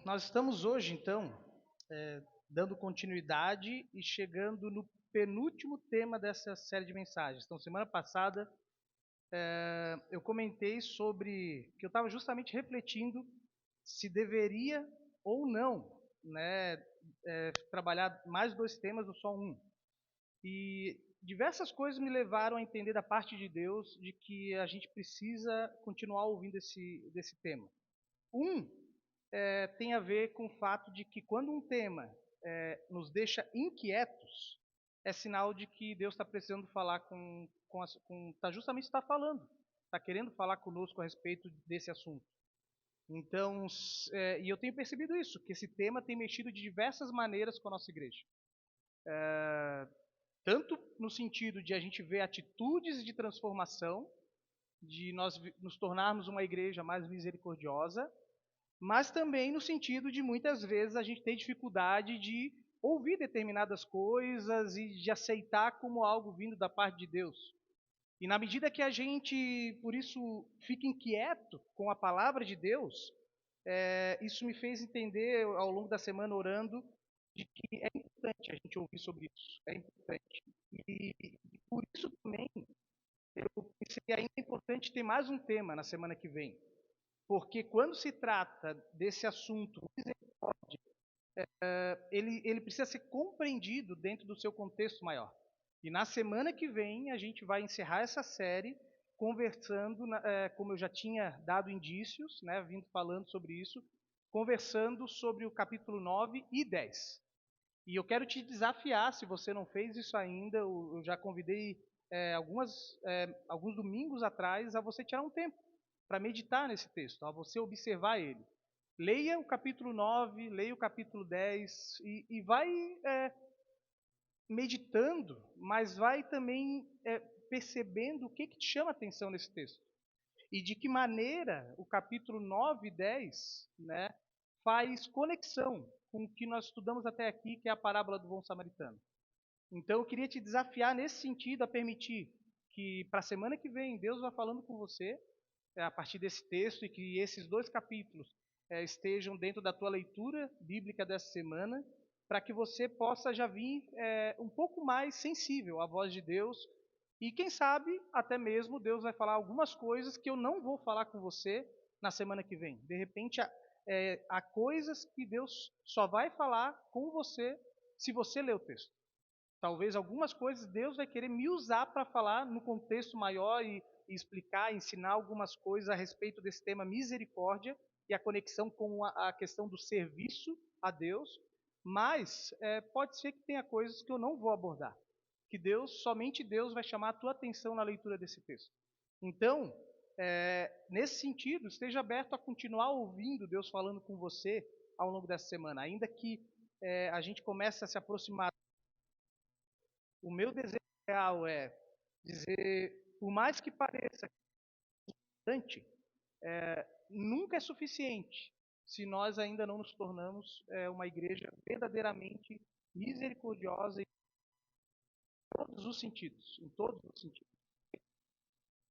Nós estamos hoje, então, dando continuidade e chegando no penúltimo tema dessa série de mensagens. Então, semana passada, eu comentei sobre que eu estava justamente refletindo se deveria ou não, né, trabalhar mais dois temas ou só um. E diversas coisas me levaram a entender da parte de Deus de que a gente precisa continuar ouvindo desse tema. Tem a ver com o fato de que quando um tema nos deixa inquietos, é sinal de que Deus está precisando falar justamente está falando, está querendo falar conosco a respeito desse assunto. Então, e eu tenho percebido isso, que esse tema tem mexido de diversas maneiras com a nossa igreja. Tanto no sentido de a gente ver atitudes de transformação, de nós nos tornarmos uma igreja mais misericordiosa, mas também no sentido de muitas vezes a gente ter dificuldade de ouvir determinadas coisas e de aceitar como algo vindo da parte de Deus. E na medida que a gente, por isso, fica inquieto com a palavra de Deus, isso me fez entender ao longo da semana orando de que é importante a gente ouvir sobre isso, é importante. E por isso também eu pensei que ainda é importante ter mais um tema na semana que vem. Porque quando se trata desse assunto, ele precisa ser compreendido dentro do seu contexto maior. E na semana que vem a gente vai encerrar essa série conversando, como eu já tinha dado indícios, né, vindo falando sobre isso, conversando sobre o capítulo 9 e 10. E eu quero te desafiar, se você não fez isso ainda, eu já convidei alguns domingos atrás a você tirar um tempo para meditar nesse texto, a você observar ele. Leia o capítulo 9, leia o capítulo 10 e vai meditando, mas vai também percebendo o que te chama a atenção nesse texto. E de que maneira o capítulo 9 e 10, né, faz conexão com o que nós estudamos até aqui, que é a parábola do bom samaritano. Então eu queria te desafiar nesse sentido a permitir que para a semana que vem Deus vá falando com você a partir desse texto e que esses dois capítulos estejam dentro da tua leitura bíblica dessa semana, para que você possa já vir um pouco mais sensível à voz de Deus e quem sabe até mesmo Deus vai falar algumas coisas que eu não vou falar com você na semana que vem. De repente há coisas que Deus só vai falar com você se você ler o texto. Talvez algumas coisas Deus vai querer me usar para falar no contexto maior e explicar, ensinar algumas coisas a respeito desse tema misericórdia e a conexão com a questão do serviço a Deus, mas pode ser que tenha coisas que eu não vou abordar, que somente Deus vai chamar a tua atenção na leitura desse texto. Então, nesse sentido, esteja aberto a continuar ouvindo Deus falando com você ao longo dessa semana, ainda que a gente comece a se aproximar. O meu desejo real é dizer, por mais que pareça importante, nunca é suficiente se nós ainda não nos tornamos uma igreja verdadeiramente misericordiosa em todos os sentidos, em todos os sentidos.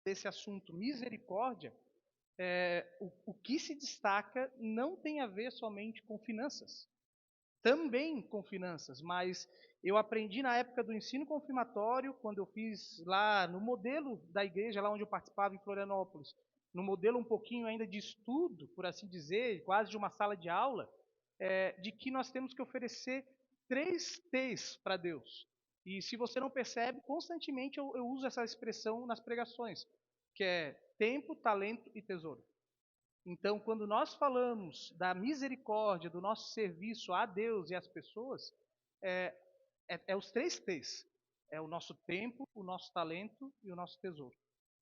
Esse assunto misericórdia, o que se destaca não tem a ver somente com finanças, também com finanças, mas eu aprendi na época do ensino confirmatório, quando eu fiz lá no modelo da igreja, lá onde eu participava em Florianópolis, no modelo um pouquinho ainda de estudo, por assim dizer, quase de uma sala de aula, de que nós temos que oferecer 3 T's para Deus. E se você não percebe, constantemente eu uso essa expressão nas pregações, que é tempo, talento e tesouro. Então, quando nós falamos da misericórdia, do nosso serviço a Deus e às pessoas, os 3 T's. É o nosso tempo, o nosso talento e o nosso tesouro.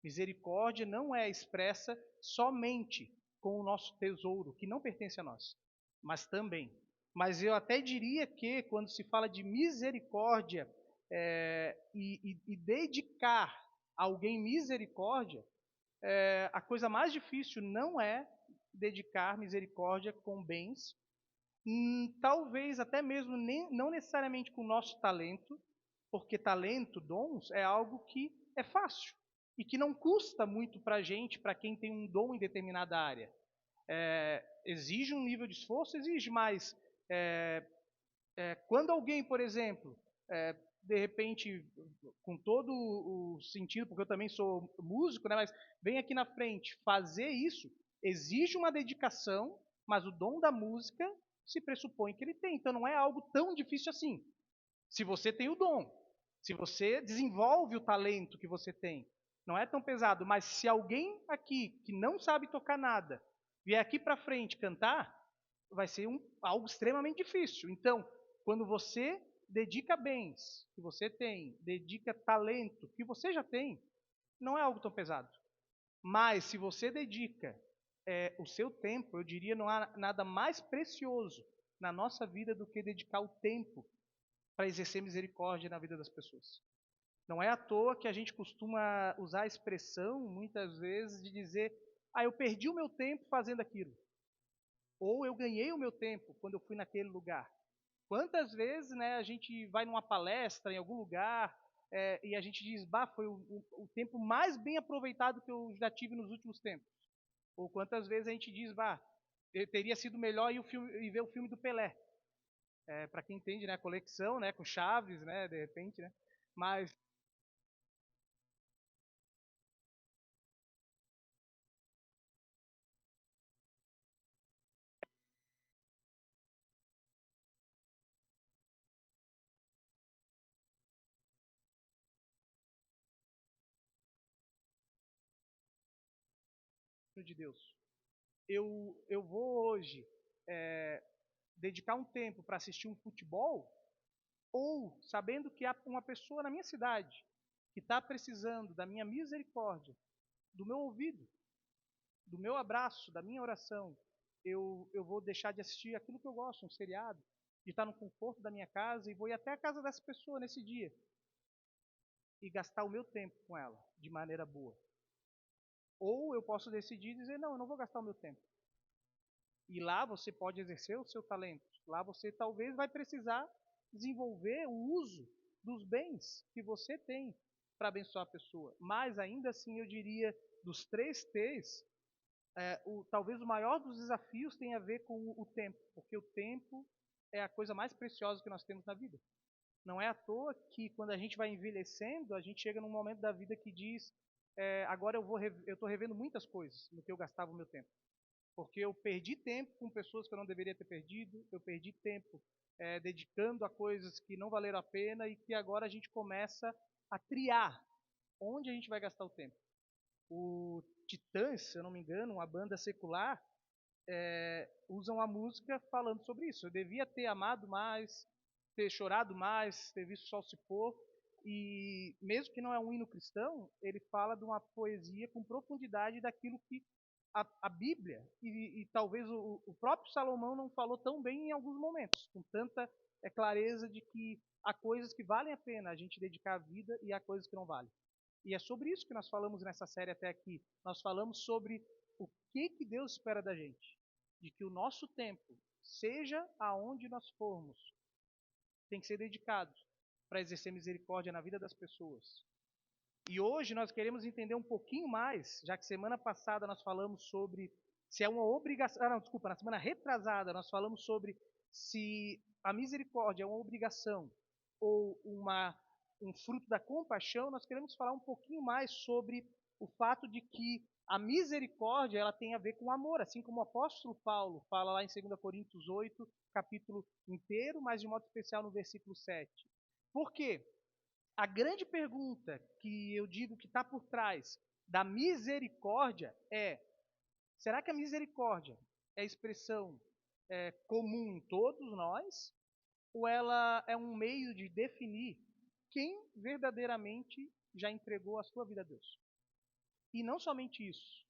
Misericórdia não é expressa somente com o nosso tesouro, que não pertence a nós, mas também. Mas eu até diria que, quando se fala de misericórdia e dedicar a alguém misericórdia, a coisa mais difícil não é dedicar misericórdia com bens, talvez até mesmo não necessariamente com o nosso talento, porque talento, dons, é algo que é fácil e que não custa muito para a gente, para quem tem um dom em determinada área. Exige um nível de esforço, exige, mas quando alguém, por exemplo, de repente, com todo o sentido, porque eu também sou músico, né, mas vem aqui na frente fazer isso, exige uma dedicação, mas o dom da música se pressupõe que ele tem, então não é algo tão difícil assim. Se você tem o dom, se você desenvolve o talento que você tem, não é tão pesado, mas se alguém aqui que não sabe tocar nada vier aqui para frente cantar, vai ser algo extremamente difícil. Então, quando você dedica bens que você tem, dedica talento que você já tem, não é algo tão pesado. Mas se você dedica o seu tempo, eu diria, não há nada mais precioso na nossa vida do que dedicar o tempo para exercer misericórdia na vida das pessoas. Não é à toa que a gente costuma usar a expressão, muitas vezes, de dizer: ah, eu perdi o meu tempo fazendo aquilo. Ou eu ganhei o meu tempo quando eu fui naquele lugar. Quantas vezes, né, a gente vai numa palestra em algum lugar e a gente diz: bah, foi o tempo mais bem aproveitado que eu já tive nos últimos tempos. Ou quantas vezes a gente diz: bah, teria sido melhor ir ver o filme do Pelé. Para quem entende, né, a coleção, né, com Chaves, né, de repente, né, mas de Deus. Eu vou hoje dedicar um tempo para assistir um futebol, ou sabendo que há uma pessoa na minha cidade que está precisando da minha misericórdia, do meu ouvido, do meu abraço, da minha oração, eu vou deixar de assistir aquilo que eu gosto, um seriado, de estar no conforto da minha casa e vou ir até a casa dessa pessoa nesse dia e gastar o meu tempo com ela de maneira boa. Ou eu posso decidir dizer: não, eu não vou gastar o meu tempo. E lá você pode exercer o seu talento. Lá você talvez vai precisar desenvolver o uso dos bens que você tem para abençoar a pessoa. Mas ainda assim eu diria, dos 3 T's, talvez o maior dos desafios tenha a ver com o tempo, porque o tempo é a coisa mais preciosa que nós temos na vida. Não é à toa que quando a gente vai envelhecendo, a gente chega num momento da vida que diz: agora eu estou revendo muitas coisas no que eu gastava o meu tempo. Porque eu perdi tempo com pessoas que eu não deveria ter perdido, eu perdi tempo dedicando a coisas que não valeram a pena e que agora a gente começa a triar onde a gente vai gastar o tempo. O Titãs, se eu não me engano, uma banda secular, usam a música falando sobre isso. Eu devia ter amado mais, ter chorado mais, ter visto o sol se pôr. E mesmo que não é um hino cristão, ele fala de uma poesia com profundidade daquilo que a Bíblia e talvez o próprio Salomão não falou tão bem em alguns momentos, com tanta clareza de que há coisas que valem a pena a gente dedicar a vida e há coisas que não valem. E é sobre isso que nós falamos nessa série até aqui. Nós falamos sobre o que Deus espera da gente. De que o nosso tempo, seja aonde nós formos, tem que ser dedicado para exercer misericórdia na vida das pessoas. E hoje nós queremos entender um pouquinho mais, já que semana passada nós falamos sobre se é uma obrigação. Ah, não, desculpa, na semana retrasada nós falamos sobre se a misericórdia é uma obrigação ou um fruto da compaixão. Nós queremos falar um pouquinho mais sobre o fato de que a misericórdia ela tem a ver com amor, assim como o apóstolo Paulo fala lá em 2 Coríntios 8, capítulo inteiro, mas de modo especial no versículo 7. Por quê? A grande pergunta que eu digo que está por trás da misericórdia é: será que a misericórdia é expressão comum em todos nós? Ou ela é um meio de definir quem verdadeiramente já entregou a sua vida a Deus? E não somente isso.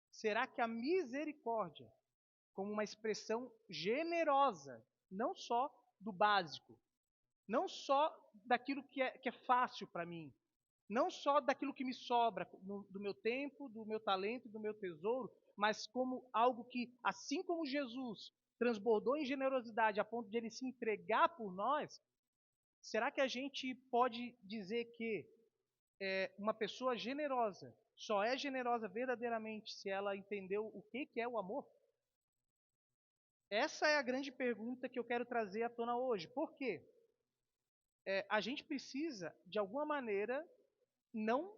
Será que a misericórdia, como uma expressão generosa, não só do básico, não só daquilo que é fácil para mim, não só daquilo que me sobra do meu tempo, do meu talento, do meu tesouro, mas como algo que, assim como Jesus transbordou em generosidade a ponto de ele se entregar por nós, será que a gente pode dizer que uma pessoa generosa só é generosa verdadeiramente se ela entendeu o que é o amor? Essa é a grande pergunta que eu quero trazer à tona hoje. Por quê? A gente precisa, de alguma maneira, não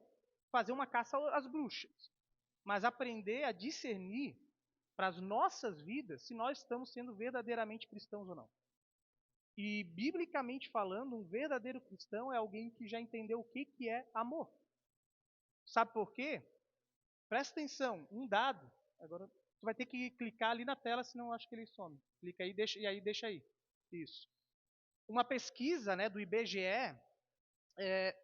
fazer uma caça às bruxas, mas aprender a discernir para as nossas vidas se nós estamos sendo verdadeiramente cristãos ou não. E, biblicamente falando, um verdadeiro cristão é alguém que já entendeu o que é amor. Sabe por quê? Presta atenção, um dado. Agora, tu vai ter que clicar ali na tela, senão eu acho que ele some. Clica aí, deixa aí. Isso. Uma pesquisa, né, do IBGE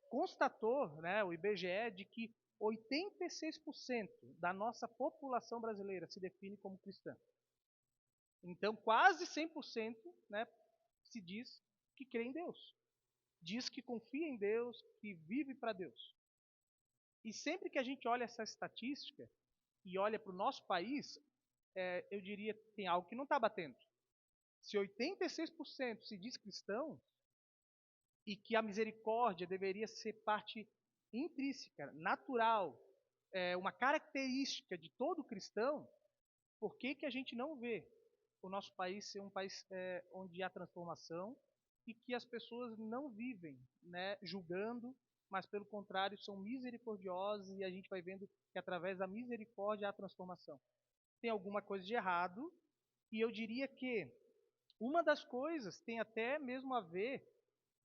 constatou, né, o IBGE, de que 86% da nossa população brasileira se define como cristã. Então, quase 100%, né, se diz que crê em Deus. Diz que confia em Deus, que vive para Deus. E sempre que a gente olha essa estatística e olha para o nosso país, eu diria que tem algo que não está batendo. Se 86% se diz cristão e que a misericórdia deveria ser parte intrínseca, natural, uma característica de todo cristão, por que a gente não vê o nosso país ser um país onde há transformação e que as pessoas não vivem, né, julgando, mas pelo contrário são misericordiosas e a gente vai vendo que através da misericórdia há transformação? Tem alguma coisa de errado e eu diria que uma das coisas tem até mesmo a ver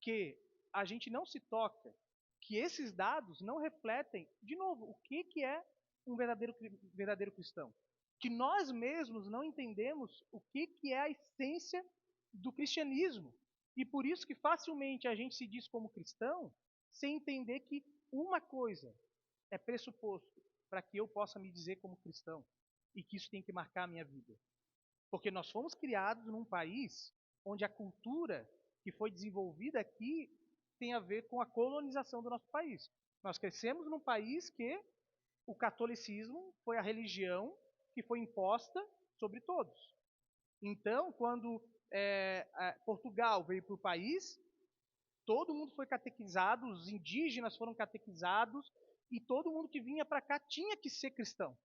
que a gente não se toca, que esses dados não refletem, de novo, o que é um verdadeiro cristão. Que nós mesmos não entendemos o que é a essência do cristianismo. E por isso que facilmente a gente se diz como cristão, sem entender que uma coisa é pressuposto para que eu possa me dizer como cristão, e que isso tem que marcar a minha vida. Porque nós fomos criados num país onde a cultura que foi desenvolvida aqui tem a ver com a colonização do nosso país. Nós crescemos num país que o catolicismo foi a religião que foi imposta sobre todos. Então, quando Portugal veio para o país, todo mundo foi catequizado, os indígenas foram catequizados, e todo mundo que vinha para cá tinha que ser cristão.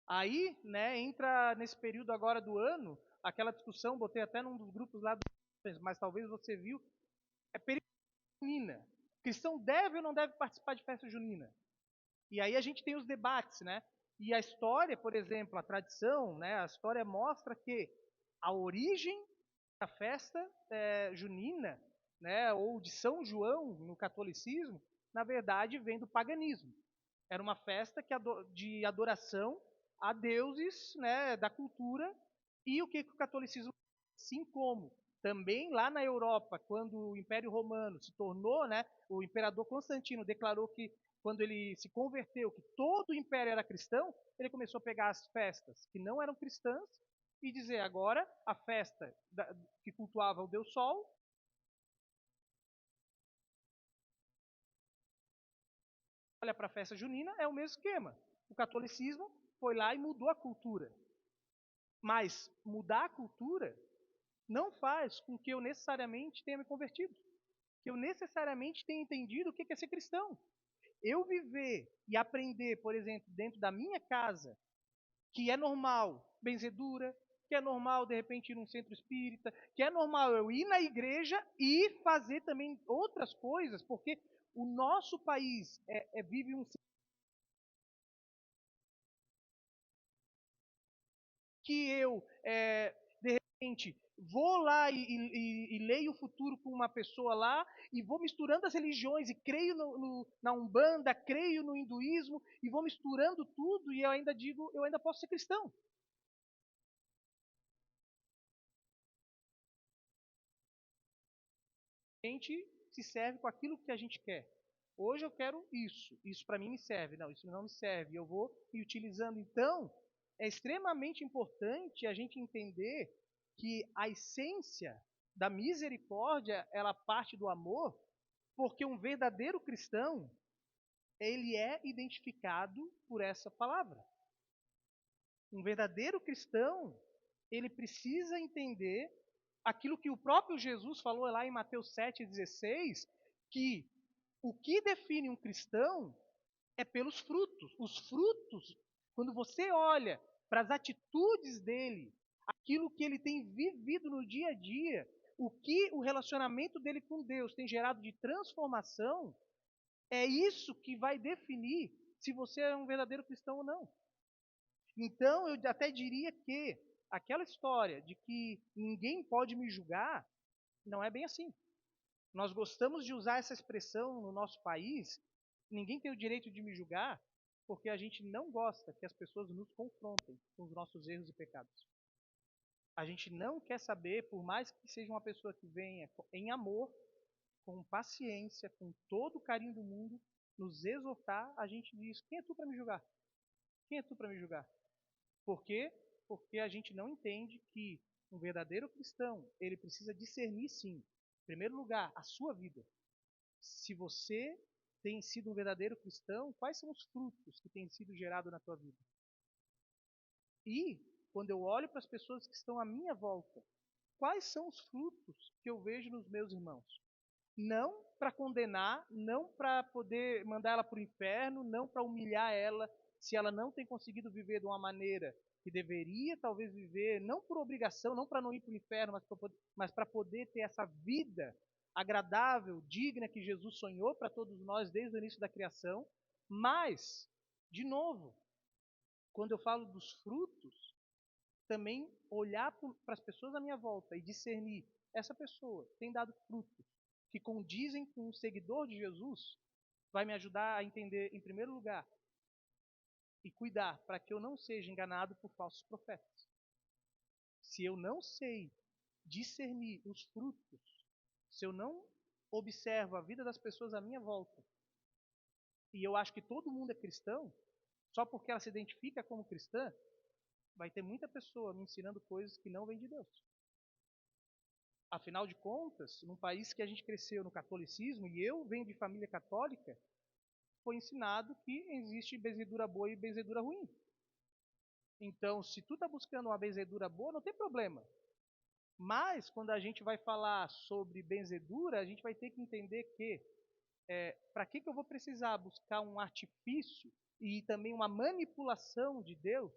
Aí, né, entra nesse período agora do ano, aquela discussão, botei até num dos grupos lá, mas talvez você viu, é período junina. Cristão deve ou não deve participar de festa junina? E aí a gente tem os debates, né? E a história, por exemplo, a tradição, né, a história mostra que a origem da festa junina, né, ou de São João no catolicismo, na verdade vem do paganismo. Era uma festa de adoração a deuses, né, da cultura. E o que o catolicismo, assim como também lá na Europa, quando o Império Romano se tornou, né, o imperador Constantino declarou que quando ele se converteu, que todo o império era cristão, ele começou a pegar as festas que não eram cristãs e dizer agora a festa que cultuava o Deus Sol olha para a festa junina, é o mesmo esquema. O catolicismo foi lá e mudou a cultura. Mas mudar a cultura não faz com que eu necessariamente tenha me convertido, que eu necessariamente tenha entendido o que é ser cristão. Eu viver e aprender, por exemplo, dentro da minha casa, que é normal benzedura, que é normal, de repente, ir num centro espírita, que é normal eu ir na igreja e fazer também outras coisas, porque o nosso país vive um que eu, de repente, vou lá e leio o futuro com uma pessoa lá e vou misturando as religiões e creio na Umbanda, creio no hinduísmo e vou misturando tudo e eu ainda digo, eu ainda posso ser cristão. A gente se serve com aquilo que a gente quer. Hoje eu quero isso para mim me serve. Não, isso não me serve. Eu vou me utilizando. Então, é extremamente importante a gente entender que a essência da misericórdia, ela parte do amor, porque um verdadeiro cristão, ele é identificado por essa palavra. Um verdadeiro cristão, ele precisa entender aquilo que o próprio Jesus falou lá em Mateus 7,16, que o que define um cristão é pelos frutos. Os frutos, quando você olha para as atitudes dele, aquilo que ele tem vivido no dia a dia, o que o relacionamento dele com Deus tem gerado de transformação, é isso que vai definir se você é um verdadeiro cristão ou não. Então, eu até diria que aquela história de que ninguém pode me julgar, não é bem assim. Nós gostamos de usar essa expressão no nosso país, ninguém tem o direito de me julgar, porque a gente não gosta que as pessoas nos confrontem com os nossos erros e pecados. A gente não quer saber, por mais que seja uma pessoa que venha em amor, com paciência, com todo o carinho do mundo, nos exortar, a gente diz: quem é tu para me julgar? Quem é tu para me julgar? Por quê? Porque a gente não entende que um verdadeiro cristão, ele precisa discernir sim, em primeiro lugar, a sua vida. Se você tem sido um verdadeiro cristão, quais são os frutos que têm sido gerados na tua vida? E, quando eu olho para as pessoas que estão à minha volta, quais são os frutos que eu vejo nos meus irmãos? Não para condenar, não para poder mandar ela para o inferno, não para humilhar ela se ela não tem conseguido viver de uma maneira que deveria talvez viver, não por obrigação, não para não ir para o inferno, mas para poder ter essa vida agradável, digna que Jesus sonhou para todos nós desde o início da criação. Mas, de novo, quando eu falo dos frutos, também olhar para as pessoas à minha volta e discernir: essa pessoa tem dado frutos que condizem com um seguidor de Jesus, vai me ajudar a entender, em primeiro lugar, e cuidar para que eu não seja enganado por falsos profetas. Se eu não sei discernir os frutos, se eu não observo a vida das pessoas à minha volta, e eu acho que todo mundo é cristão, só porque ela se identifica como cristã, vai ter muita pessoa me ensinando coisas que não vêm de Deus. Afinal de contas, num país que a gente cresceu no catolicismo, e eu venho de família católica, foi ensinado que existe benzedura boa e benzedura ruim. Então, se tu está buscando uma benzedura boa, não tem problema. Mas, quando a gente vai falar sobre benzedura, a gente vai ter que entender que para que eu vou precisar buscar um artifício e também uma manipulação de Deus,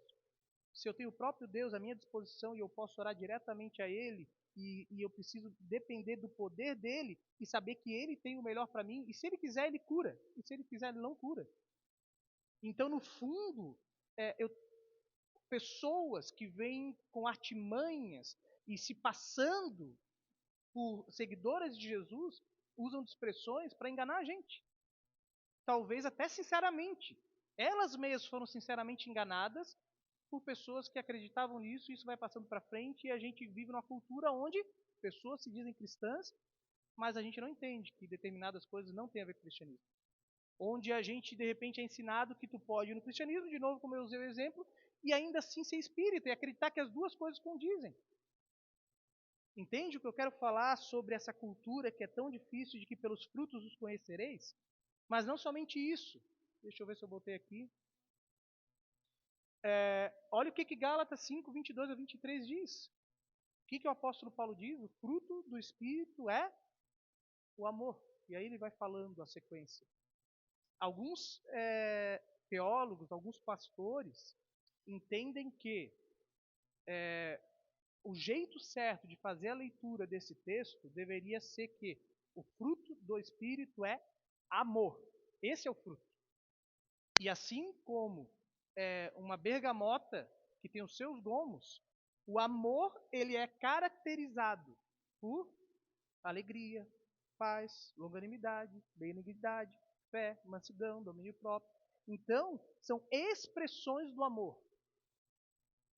se eu tenho o próprio Deus à minha disposição e eu posso orar diretamente a Ele, e eu preciso depender do poder dele e saber que ele tem o melhor para mim, e se ele quiser, ele cura, e se ele quiser, ele não cura. Então, no fundo, pessoas que vêm com artimanhas e se passando por seguidoras de Jesus usam de expressões para enganar a gente. Talvez até sinceramente. Elas mesmas foram sinceramente enganadas por pessoas que acreditavam nisso, e isso vai passando para frente, e a gente vive numa cultura onde pessoas se dizem cristãs, mas a gente não entende que determinadas coisas não têm a ver com o cristianismo. Onde a gente, de repente, é ensinado que tu pode ir no cristianismo, de novo, como eu usei o exemplo, e ainda assim ser espírita, e acreditar que as duas coisas condizem. Entende o que eu quero falar sobre essa cultura que é tão difícil de que pelos frutos os conhecereis? Mas não somente isso. Deixa eu ver se eu botei aqui. Olha o que Gálatas 5, 22 a 23 diz. O que o apóstolo Paulo diz? O fruto do Espírito é o amor. E aí ele vai falando a sequência. Alguns teólogos, alguns pastores, entendem que o jeito certo de fazer a leitura desse texto deveria ser que o fruto do Espírito é amor. Esse é o fruto. E assim como uma bergamota que tem os seus gomos, o amor ele é caracterizado por alegria, paz, longanimidade, benignidade, fé, mansidão, domínio próprio. Então, são expressões do amor.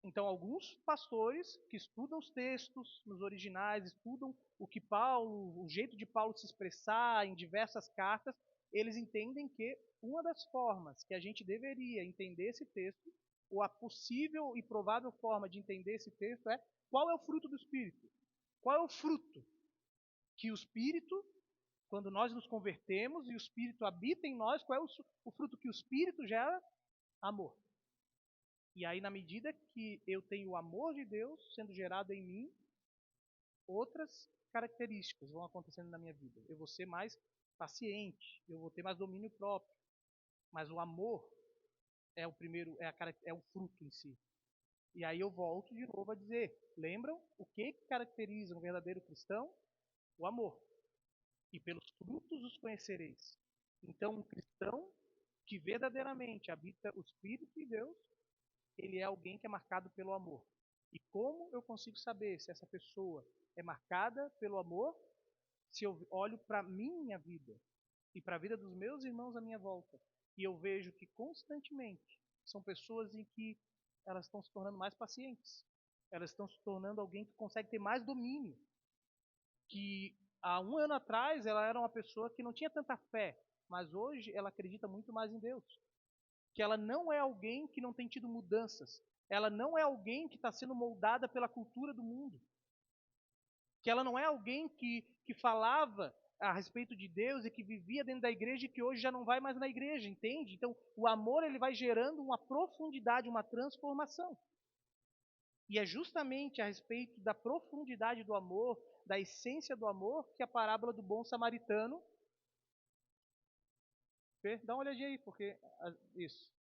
Então, alguns pastores que estudam os textos nos originais, estudam o jeito de Paulo se expressar em diversas cartas, eles entendem que uma das formas que a gente deveria entender esse texto, ou a possível e provável forma de entender esse texto é: qual é o fruto do Espírito? Qual é o fruto que o Espírito, quando nós nos convertemos e o Espírito habita em nós, qual é o fruto que o Espírito gera? Amor. E aí, na medida que eu tenho o amor de Deus sendo gerado em mim, outras características vão acontecendo na minha vida. Eu vou ser mais paciente, eu vou ter mais domínio próprio. Mas o amor é o primeiro, é o fruto em si. E aí eu volto de novo a dizer, lembram o que caracteriza um verdadeiro cristão? O amor. E pelos frutos os conhecereis. Então, um cristão que verdadeiramente habita o Espírito de Deus, ele é alguém que é marcado pelo amor. E como eu consigo saber se essa pessoa é marcada pelo amor? Se eu olho para a minha vida e para a vida dos meus irmãos à minha volta, e eu vejo que constantemente são pessoas em que elas estão se tornando mais pacientes, elas estão se tornando alguém que consegue ter mais domínio, que há um ano atrás ela era uma pessoa que não tinha tanta fé, mas hoje ela acredita muito mais em Deus, que ela não é alguém que não tem tido mudanças, ela não é alguém que está sendo moldada pela cultura do mundo, que ela não é alguém que falava a respeito de Deus e que vivia dentro da igreja e que hoje já não vai mais na igreja, entende? Então, o amor ele vai gerando uma profundidade, uma transformação. E é justamente a respeito da profundidade do amor, da essência do amor, que a parábola do bom samaritano. Fê, dá uma olhadinha aí, porque. Isso.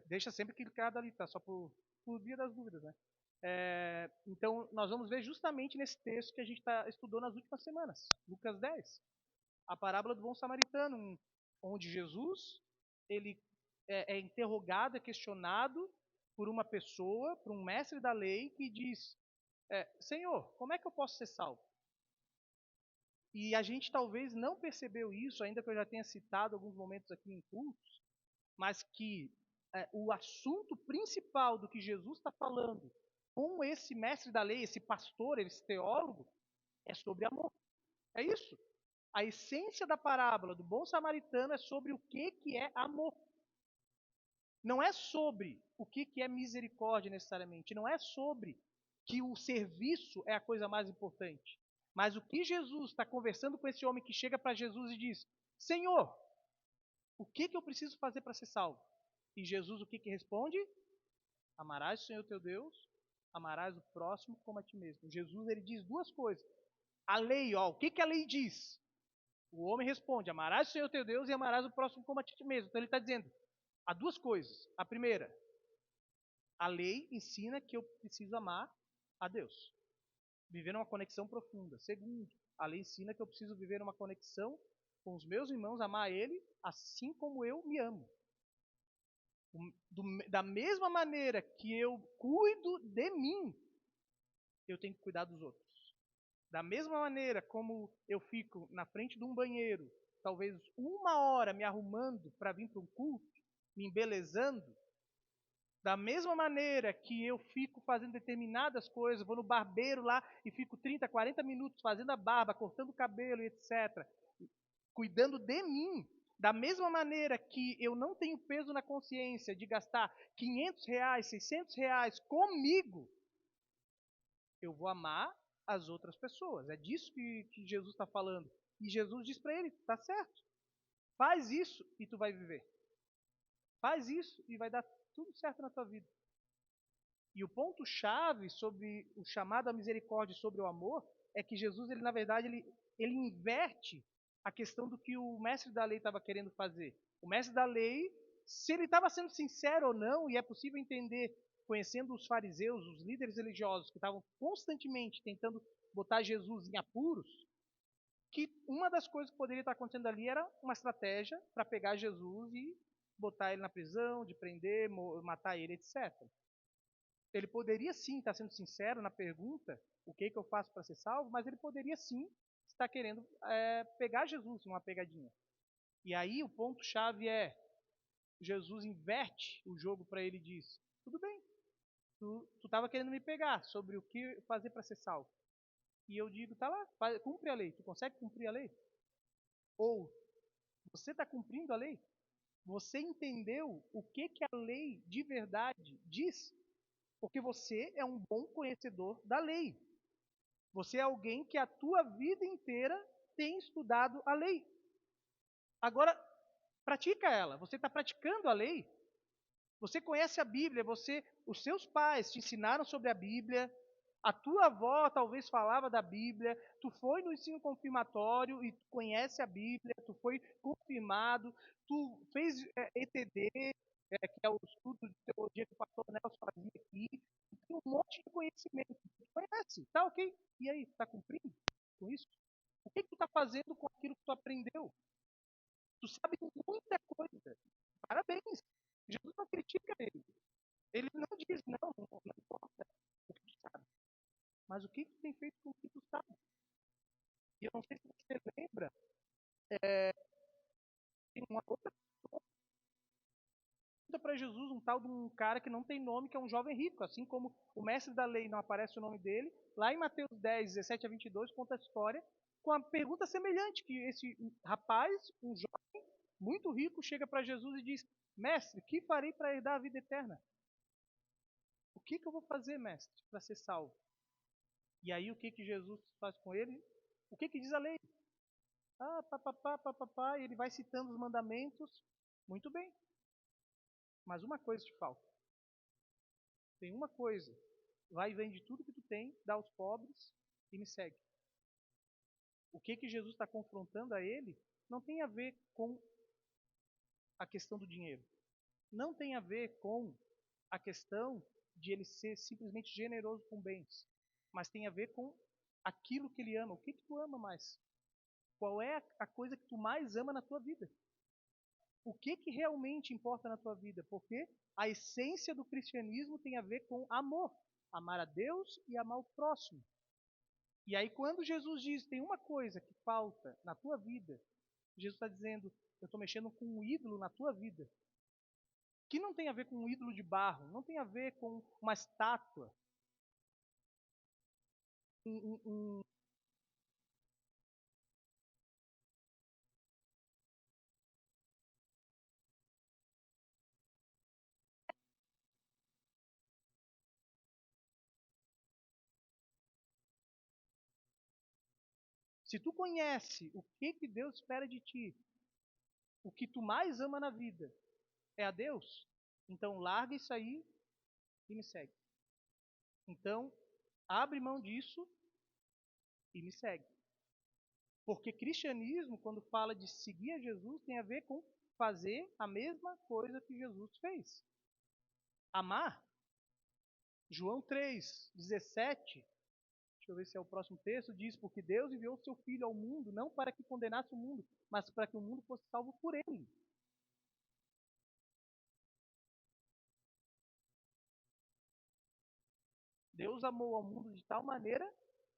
Deixa sempre clicado ali, tá? Só por via das dúvidas, né? Então, nós vamos ver justamente nesse texto que a gente estudou nas últimas semanas, Lucas 10, a parábola do bom samaritano, onde Jesus ele é interrogado, é questionado por uma pessoa, por um mestre da lei, que diz: Senhor, como é que eu posso ser salvo? E a gente talvez não percebeu isso, ainda que eu já tenha citado alguns momentos aqui em cultos, mas que o assunto principal do que Jesus está falando com esse mestre da lei, esse pastor, esse teólogo, é sobre amor. É isso. A essência da parábola do bom samaritano é sobre o que é amor. Não é sobre o que é misericórdia necessariamente. Não é sobre que o serviço é a coisa mais importante. Mas o que Jesus está conversando com esse homem que chega para Jesus e diz: Senhor, o que eu preciso fazer para ser salvo? E Jesus o que responde? Amarás o Senhor teu Deus, amarás o próximo como a ti mesmo. Jesus ele diz duas coisas. A lei, ó, o que a lei diz? O homem responde: amarás o Senhor teu Deus e amarás o próximo como a ti mesmo. Então ele está dizendo: há duas coisas. A primeira, a lei ensina que eu preciso amar a Deus, viver uma conexão profunda. Segundo, a lei ensina que eu preciso viver uma conexão com os meus irmãos, amar Ele assim como eu me amo. Da mesma maneira que eu cuido de mim, eu tenho que cuidar dos outros. Da mesma maneira como eu fico na frente de um banheiro, talvez 1 hora me arrumando para vir para um culto, me embelezando, da mesma maneira que eu fico fazendo determinadas coisas, vou no barbeiro lá e fico 30, 40 minutos fazendo a barba, cortando o cabelo, etc., cuidando de mim, da mesma maneira que eu não tenho peso na consciência de gastar R$ 500, R$ 600 comigo, eu vou amar as outras pessoas. É disso que Jesus está falando. E Jesus diz para ele: tá certo, faz isso e tu vai viver. Faz isso e vai dar tudo certo na tua vida. E o ponto-chave sobre o chamado à misericórdia e sobre o amor é que Jesus, ele na verdade, ele inverte a questão do que o mestre da lei estava querendo fazer. O mestre da lei, se ele estava sendo sincero ou não, e é possível entender, conhecendo os fariseus, os líderes religiosos, que estavam constantemente tentando botar Jesus em apuros, que uma das coisas que poderia estar acontecendo ali era uma estratégia para pegar Jesus e botar ele na prisão, de prender, matar ele, etc. Ele poderia sim estar sendo sincero na pergunta, o que eu faço para ser salvo, mas ele poderia sim estar querendo pegar Jesus numa pegadinha. E aí o ponto-chave é, Jesus inverte o jogo para ele e diz: tudo bem, tu estava querendo me pegar sobre o que fazer para ser salvo. E eu digo: tá lá, cumpre a lei. Tu consegue cumprir a lei? Ou você está cumprindo a lei? Você entendeu o que a lei de verdade diz? Porque você é um bom conhecedor da lei. Você é alguém que a tua vida inteira tem estudado a lei. Agora, pratica ela. Você está praticando a lei. Você conhece a Bíblia. Os seus pais te ensinaram sobre a Bíblia. A tua avó talvez falava da Bíblia. Tu foi no ensino confirmatório e tu conhece a Bíblia. Tu foi confirmado. Tu fez ETD. que é o estudo de teologia que o pastor Nelson fazia aqui. Tem um monte de conhecimento. Tu conhece, tá ok? E aí, tá cumprindo com isso? O que tu tá fazendo com aquilo que tu aprendeu? Tu sabe muita coisa. Parabéns. Jesus não critica ele. Ele não diz, não importa o que tu sabe. Mas o que tu tem feito com o que tu sabe? E eu não sei se você lembra, tem uma outra pergunta para Jesus, um tal de um cara que não tem nome, que é um jovem rico. Assim como o mestre da lei não aparece o nome dele, lá em Mateus 10, 17 a 22, conta a história com a pergunta semelhante, que esse rapaz, um jovem muito rico, chega para Jesus e diz, mestre, que farei para herdar a vida eterna? O que eu vou fazer, mestre, para ser salvo? E aí o que Jesus faz com ele? O que diz a lei? Papapá, e ele vai citando os mandamentos. Muito bem. Mas uma coisa te falta. Tem uma coisa. Vai e vende tudo que tu tem, dá aos pobres e me segue. O que Jesus está confrontando a ele não tem a ver com a questão do dinheiro. Não tem a ver com a questão de ele ser simplesmente generoso com bens. Mas tem a ver com aquilo que ele ama. O que tu ama mais? Qual é a coisa que tu mais ama na tua vida? O que realmente importa na tua vida? Porque a essência do cristianismo tem a ver com amor. Amar a Deus e amar o próximo. E aí quando Jesus diz, tem uma coisa que falta na tua vida, Jesus está dizendo, eu estou mexendo com um ídolo na tua vida. Que não tem a ver com um ídolo de barro, não tem a ver com uma estátua. Um. Se tu conhece o que Deus espera de ti, o que tu mais ama na vida é a Deus, então larga isso aí e me segue. Então, abre mão disso e me segue. Porque cristianismo, quando fala de seguir a Jesus, tem a ver com fazer a mesma coisa que Jesus fez. Amar. João 3, 17, deixa eu ver se é o próximo texto, diz, porque Deus enviou seu Filho ao mundo, não para que condenasse o mundo, mas para que o mundo fosse salvo por ele. Deus amou ao mundo de tal maneira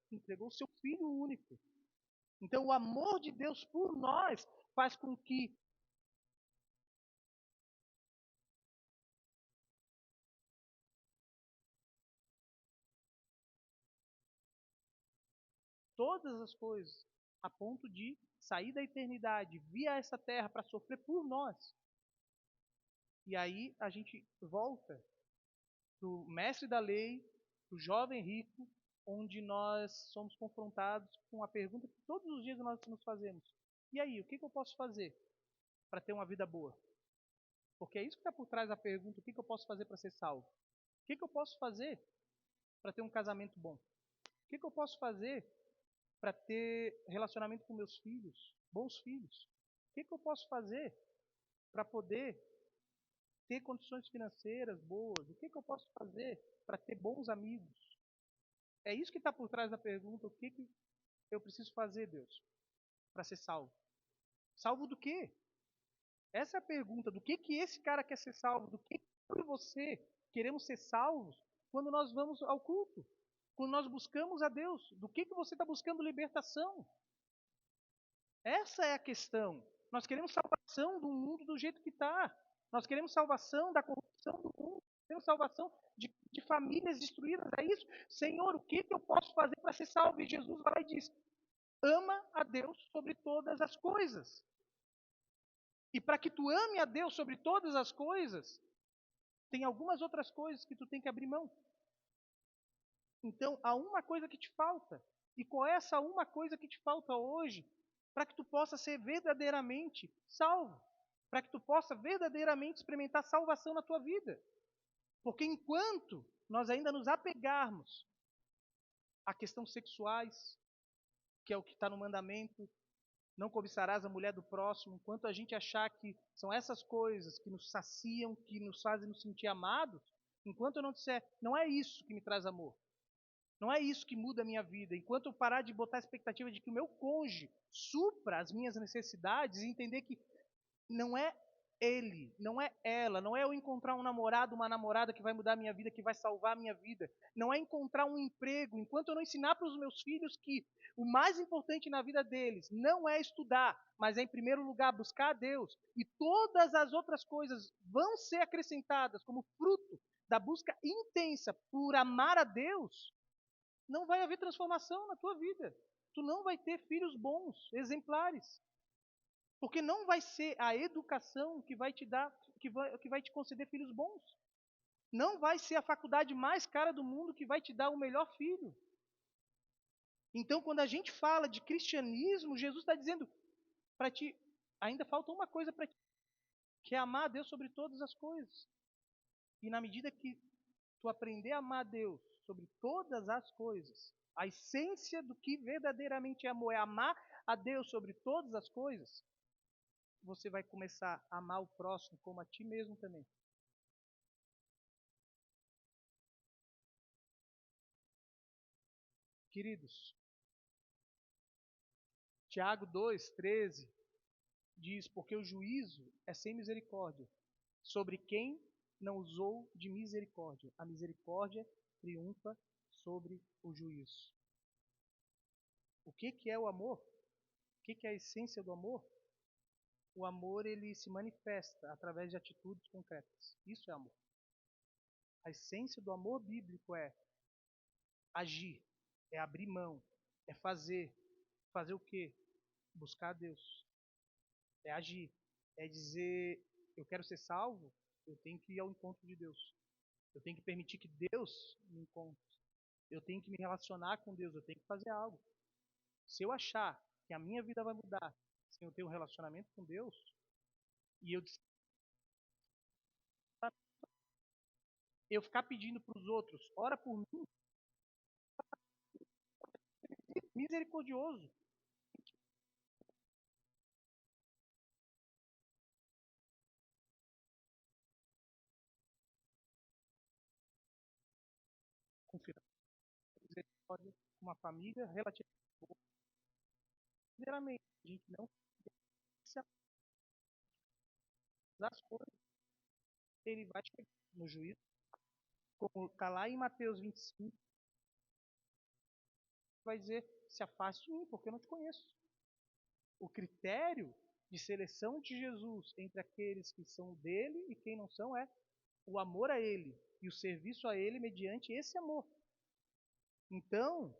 que entregou seu Filho único. Então, o amor de Deus por nós faz com que todas as coisas, a ponto de sair da eternidade, vir a essa terra para sofrer por nós. E aí a gente volta do mestre da lei, do jovem rico, onde nós somos confrontados com a pergunta que todos os dias nós nos fazemos. E aí, o que eu posso fazer para ter uma vida boa? Porque é isso que está por trás da pergunta, o que eu posso fazer para ser salvo? O que eu posso fazer para ter um casamento bom? O que eu posso fazer para ter relacionamento com meus filhos, bons filhos? O que eu posso fazer para poder ter condições financeiras boas? O que eu posso fazer para ter bons amigos? É isso que está por trás da pergunta, o que eu preciso fazer, Deus, para ser salvo? Salvo do quê? Essa é a pergunta, do que esse cara quer ser salvo? Do que eu e você queremos ser salvos quando nós vamos ao culto? Quando nós buscamos a Deus? Do que você está buscando libertação? Essa é a questão. Nós queremos salvação do mundo do jeito que está. Nós queremos salvação da corrupção do mundo. Queremos salvação de famílias destruídas. É isso? Senhor, o que eu posso fazer para ser salvo? E Jesus vai e diz, ama a Deus sobre todas as coisas. E para que tu ame a Deus sobre todas as coisas, tem algumas outras coisas que tu tem que abrir mão. Então, há uma coisa que te falta. E qual é essa uma coisa que te falta hoje para que tu possa ser verdadeiramente salvo? Para que tu possa verdadeiramente experimentar salvação na tua vida? Porque enquanto nós ainda nos apegarmos a questões sexuais, que é o que está no mandamento, Não cobiçarás a mulher do próximo. Enquanto a gente achar que são essas coisas que nos saciam, que nos fazem nos sentir amados, enquanto eu não disser, não é isso que me traz amor. Não é isso que muda a minha vida. Enquanto eu parar de botar a expectativa de que o meu cônjuge supra as minhas necessidades e entender que não é ele, não é ela, não é eu encontrar um namorado, uma namorada que vai mudar a minha vida, que vai salvar a minha vida. Não é encontrar um emprego. Enquanto eu não ensinar para os meus filhos que o mais importante na vida deles não é estudar, mas é, em primeiro lugar, buscar a Deus. E todas as outras coisas vão ser acrescentadas como fruto da busca intensa por amar a Deus, não vai haver transformação na tua vida. Tu não vai ter filhos bons, exemplares. Porque não vai ser a educação que vai te dar, que vai te conceder filhos bons. Não vai ser a faculdade mais cara do mundo que vai te dar o melhor filho. Então, quando a gente fala de cristianismo, Jesus está dizendo para ti, ainda falta uma coisa para ti, que é amar a Deus sobre todas as coisas. E na medida que tu aprender a amar a Deus sobre todas as coisas, a essência do que verdadeiramente é amor é amar a Deus sobre todas as coisas, você vai começar a amar o próximo como a ti mesmo também. Queridos, Tiago 2,13 diz, porque o juízo é sem misericórdia sobre quem não usou de misericórdia. A misericórdia triunfa sobre o juízo. O que é o amor? O que é a essência do amor? O amor, ele se manifesta através de atitudes concretas. Isso é amor. A essência do amor bíblico é agir, é abrir mão, é fazer. Fazer o quê? Buscar a Deus. É agir. É dizer, eu quero ser salvo, eu tenho que ir ao encontro de Deus. Eu tenho que permitir que Deus me encontre. Eu tenho que me relacionar com Deus, eu tenho que fazer algo. Se eu achar que a minha vida vai mudar sem eu ter um relacionamento com Deus, e eu ficar pedindo para os outros, ora por mim, misericordioso. Com misericórdia, com uma família relativamente boa. Primeiramente, a gente não se das coisas, ele vai chegar no juízo, como está lá em Mateus 25, vai dizer, se afaste de mim, porque eu não te conheço. O critério de seleção de Jesus entre aqueles que são dele e quem não são é o amor a ele e o serviço a ele mediante esse amor. Então,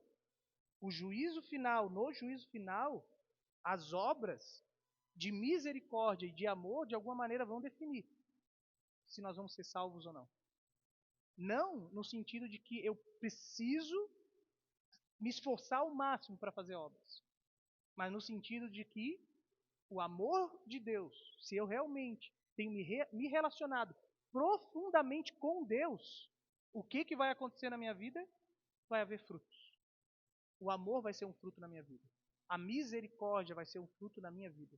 o juízo final, no juízo final, as obras de misericórdia e de amor, de alguma maneira, vão definir se nós vamos ser salvos ou não. Não no sentido de que eu preciso me esforçar ao máximo para fazer obras, mas no sentido de que o amor de Deus, se eu realmente tenho me relacionado profundamente com Deus, o que vai acontecer na minha vida? Vai haver frutos. O amor vai ser um fruto na minha vida. A misericórdia vai ser um fruto na minha vida.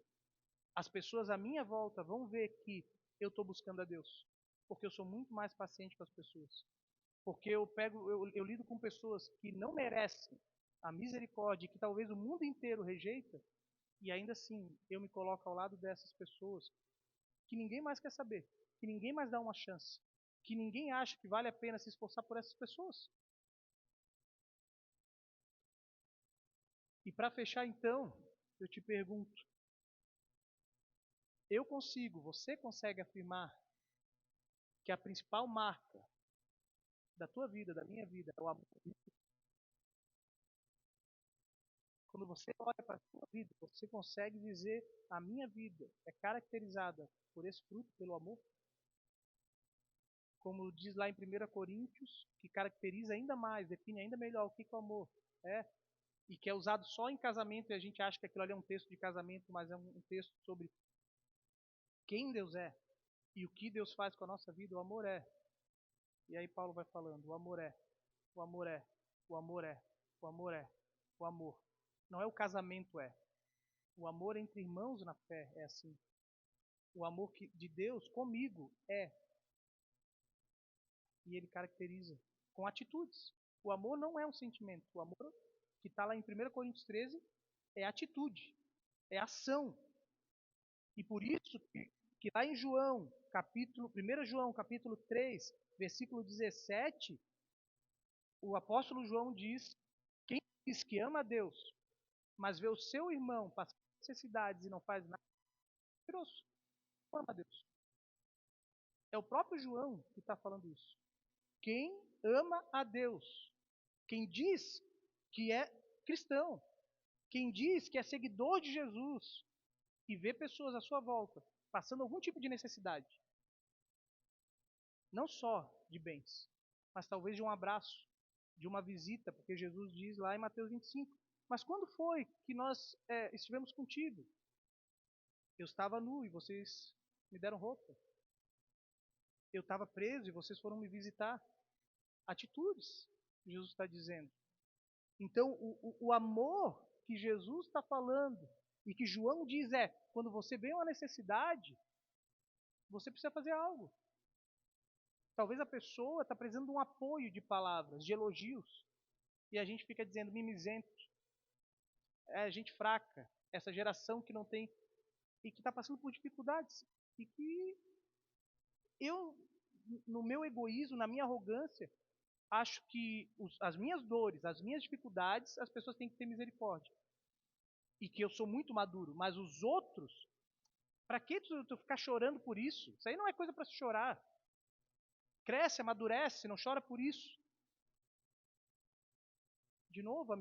As pessoas à minha volta vão ver que eu estou buscando a Deus, porque eu sou muito mais paciente com as pessoas. Porque eu lido com pessoas que não merecem a misericórdia, que talvez o mundo inteiro rejeita, e ainda assim eu me coloco ao lado dessas pessoas que ninguém mais quer saber, que ninguém mais dá uma chance, que ninguém acha que vale a pena se esforçar por essas pessoas. E para fechar então, eu te pergunto, você consegue afirmar que a principal marca da tua vida, da minha vida, é o amor? Quando você olha para a sua vida, você consegue dizer a minha vida é caracterizada por esse fruto, pelo amor? Como diz lá em 1 Coríntios, que caracteriza ainda mais, define ainda melhor o que é o amor. É, e que é usado só em casamento, e a gente acha que aquilo ali é um texto de casamento, mas é um texto sobre quem Deus é e o que Deus faz com a nossa vida. O amor é. E aí Paulo vai falando, o amor é, o amor é, o amor é, o amor é, o amor. Não é o casamento é. O amor entre irmãos na fé é assim. O amor de Deus comigo é. E ele caracteriza com atitudes. O amor não é um sentimento. O amor que está lá em 1 Coríntios 13 é atitude, é ação. E por isso que lá em João, 1 João, capítulo 3, versículo 17, o apóstolo João diz: quem diz que ama a Deus, mas vê o seu irmão passando necessidades e não faz nada, é mentiroso, não ama a Deus. É o próprio João que está falando isso. Quem ama a Deus, quem diz que é cristão, quem diz que é seguidor de Jesus e vê pessoas à sua volta passando algum tipo de necessidade, não só de bens, mas talvez de um abraço, de uma visita, porque Jesus diz lá em Mateus 25, mas quando foi que nós estivemos contigo? Eu estava nu e vocês me deram roupa. Eu estava preso e vocês foram me visitar. Atitudes, Jesus está dizendo. Então, o amor que Jesus está falando e que João diz é, quando você vê uma necessidade, você precisa fazer algo. Talvez a pessoa está precisando de um apoio de palavras, de elogios, e a gente fica dizendo mimizento, é gente fraca, essa geração que não tem, e que está passando por dificuldades, e que eu, no meu egoísmo, na minha arrogância, acho que as minhas dores, as minhas dificuldades, as pessoas têm que ter misericórdia. E que eu sou muito maduro, mas os outros, para que tu ficar chorando por isso? Isso aí não é coisa para se chorar. Cresce, amadurece, não chora por isso. De novo,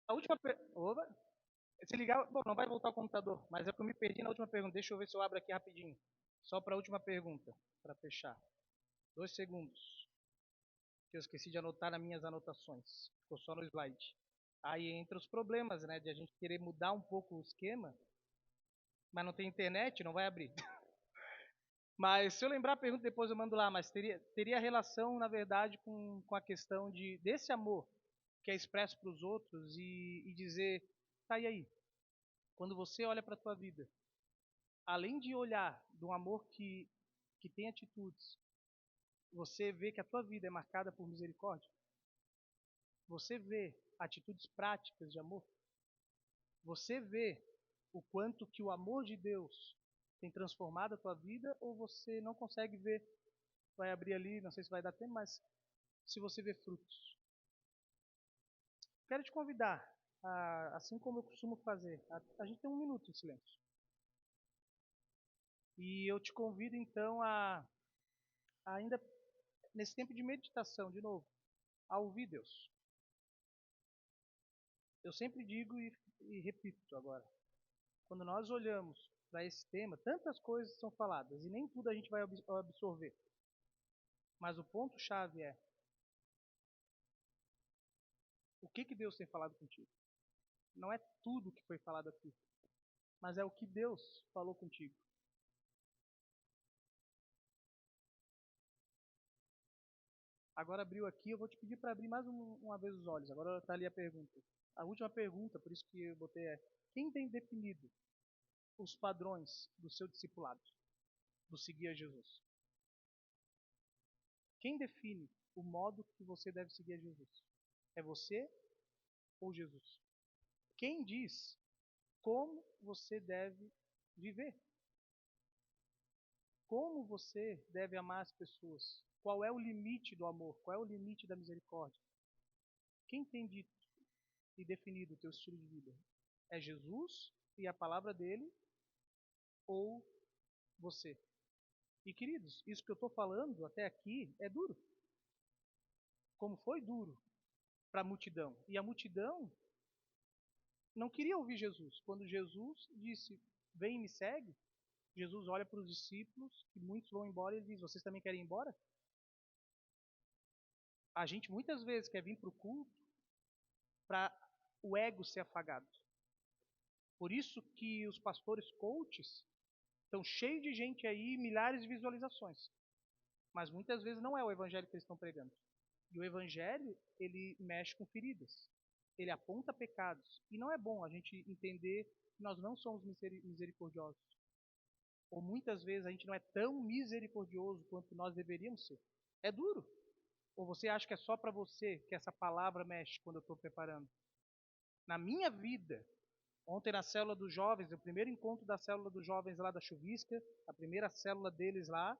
a última pergunta. Se ligar, bom, não vai voltar o computador, mas é porque eu me perdi na última pergunta. Deixa eu ver se eu abro aqui rapidinho. Só para a última pergunta, para fechar. 2 segundos. Que eu esqueci de anotar nas minhas anotações. Ficou só no slide. Aí entra os problemas, né? De a gente querer mudar um pouco o esquema, mas não tem internet, não vai abrir. Mas se eu lembrar a pergunta, depois eu mando lá. Mas teria relação, na verdade, com a questão desse amor que é expresso para os outros e dizer, tá, e aí? Quando você olha para a tua vida, além de olhar de um amor que tem atitudes, você vê que a tua vida é marcada por misericórdia? Você vê atitudes práticas de amor? Você vê o quanto que o amor de Deus tem transformado a tua vida ou você não consegue ver? Vai abrir ali, não sei se vai dar tempo, mas se você vê frutos. Quero te convidar, assim como eu costumo fazer, a gente tem 1 minuto em silêncio. E eu te convido então ainda nesse tempo de meditação, de novo, a ouvir Deus. Eu sempre digo e repito agora, quando nós olhamos para esse tema, tantas coisas são faladas e nem tudo a gente vai absorver. Mas o ponto-chave é o que Deus tem falado contigo. Não é tudo que foi falado aqui, mas é o que Deus falou contigo. Agora abriu aqui, eu vou te pedir para abrir mais uma vez os olhos. Agora está ali a pergunta. A última pergunta, por isso que eu botei é: quem tem definido os padrões do seu discipulado? do seguir a Jesus? Quem define o modo que você deve seguir a Jesus? É você ou Jesus? Quem diz como você deve viver? Como você deve amar as pessoas? Qual é o limite do amor? Qual é o limite da misericórdia? Quem tem dito e definido o teu estilo de vida? É Jesus e a palavra dele ou você? E queridos, isso que eu estou falando até aqui é duro. Como foi duro para a multidão. E a multidão não queria ouvir Jesus. Quando Jesus disse, vem e me segue, Jesus olha para os discípulos, que muitos vão embora, e ele diz, vocês também querem ir embora? A gente muitas vezes quer vir para o culto para o ego ser afagado. Por isso que os pastores coaches estão cheios de gente aí, milhares de visualizações. Mas muitas vezes não é o evangelho que eles estão pregando. E o evangelho, ele mexe com feridas. Ele aponta pecados. E não é bom a gente entender que nós não somos misericordiosos. Ou muitas vezes a gente não é tão misericordioso quanto nós deveríamos ser. É duro. Ou você acha que é só para você que essa palavra mexe quando eu estou preparando? Na minha vida, ontem na célula dos jovens, o primeiro encontro da célula dos jovens lá da Chuvisca, a primeira célula deles lá,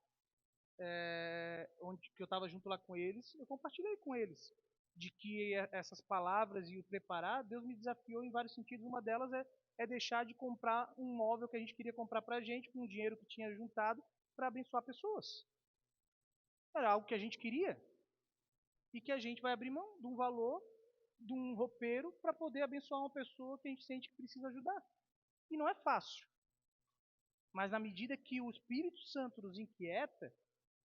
onde que eu estava junto lá com eles, eu compartilhei com eles de que essas palavras e o preparar, Deus me desafiou em vários sentidos. Uma delas é deixar de comprar um móvel que a gente queria comprar para a gente, com o dinheiro que tinha juntado, para abençoar pessoas. Era algo que a gente queria e que a gente vai abrir mão de um valor, de um roupeiro, para poder abençoar uma pessoa que a gente sente que precisa ajudar. E não é fácil. Mas na medida que o Espírito Santo nos inquieta,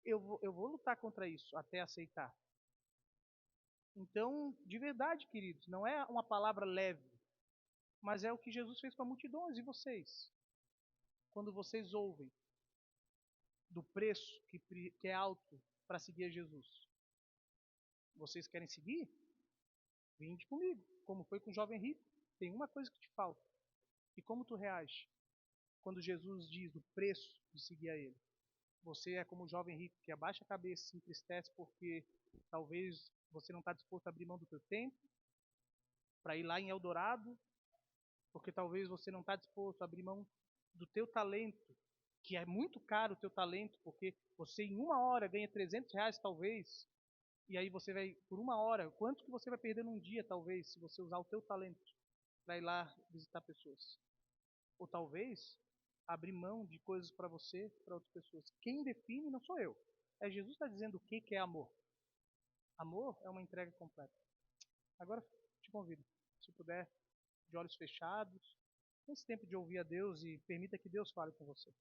eu vou lutar contra isso até aceitar. Então, de verdade, queridos, não é uma palavra leve, mas é o que Jesus fez com a multidões. E vocês? Quando vocês ouvem do preço que é alto para seguir a Jesus, vocês querem seguir? Vinde comigo, como foi com o jovem rico. Tem uma coisa que te falta. E como tu reage quando Jesus diz o preço de seguir a Ele? Você é como o jovem rico que abaixa a cabeça e se entristece porque talvez você não está disposto a abrir mão do teu tempo para ir lá em Eldorado, porque talvez você não está disposto a abrir mão do teu talento, que é muito caro o teu talento, porque você em uma hora ganha R$ 300 talvez, e aí você vai, por uma hora, quanto que você vai perder num dia talvez, se você usar o teu talento para ir lá visitar pessoas? Ou talvez abrir mão de coisas para você, para outras pessoas. Quem define não sou eu. É Jesus está dizendo o que é amor. Amor é uma entrega completa. Agora te convido, se puder, de olhos fechados, nesse tempo de ouvir a Deus e permita que Deus fale com você.